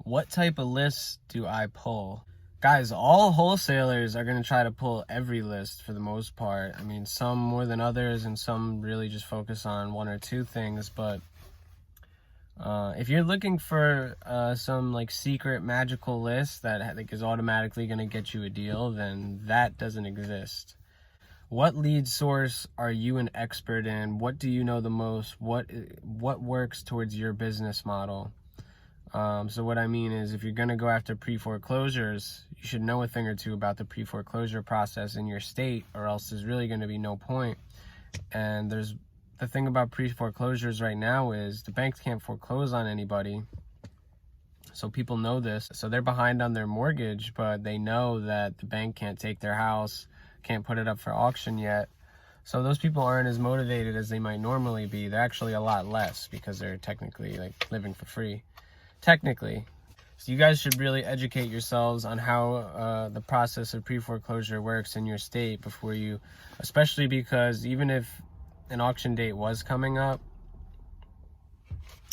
What type of lists do I pull? Guys, all wholesalers are going to try to pull every list for the most part. I mean, some more than others, and some really just focus on one or two things. But if you're looking for some like secret magical list that like is automatically going to get you a deal, then that doesn't exist. What lead source are you an expert in? What do you know the most? What works towards your business model? So what I mean is, if you're going to go after pre-foreclosures, you should know a thing or two about the pre-foreclosure process in your state, or else there's really going to be no point. And the thing about pre-foreclosures right now is the banks can't foreclose on anybody. So people know this. So they're behind on their mortgage, but they know that the bank can't take their house, can't put it up for auction yet. So those people aren't as motivated as they might normally be. They're actually a lot less because they're technically like living for free. Technically. So you guys should really educate yourselves on how the process of pre-foreclosure works in your state before you, especially because even if an auction date was coming up,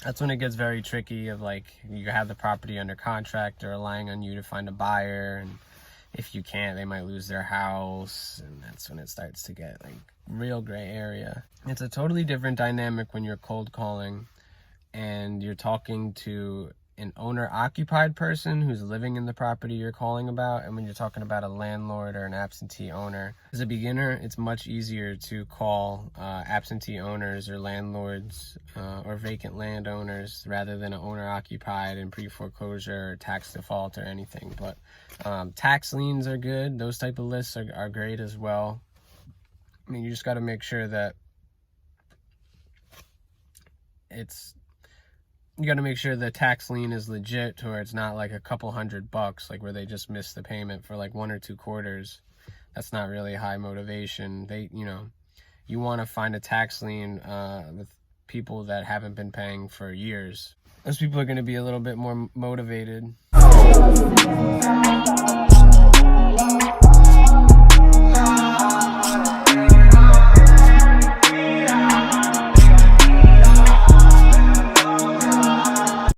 that's when it gets very tricky of like, you have the property under contract, they're relying on you to find a buyer, and if you can't, they might lose their house, and that's when it starts to get like real gray area. It's a totally different dynamic when you're cold calling and you're talking to an owner-occupied person who's living in the property you're calling about, and when you're talking about a landlord or an absentee owner. As a beginner, it's much easier to call absentee owners or landlords or vacant landowners rather than an owner-occupied and pre-foreclosure or tax default or anything. But tax liens are good. Those type of lists are great as well. I mean, you just got to make sure that you got to make sure the tax lien is legit, to where it's not like a couple $100, like where they just miss the payment for like 1 or 2 quarters. That's not really high motivation. You want to find a tax lien with people that haven't been paying for years. Those people are going to be a little bit more motivated.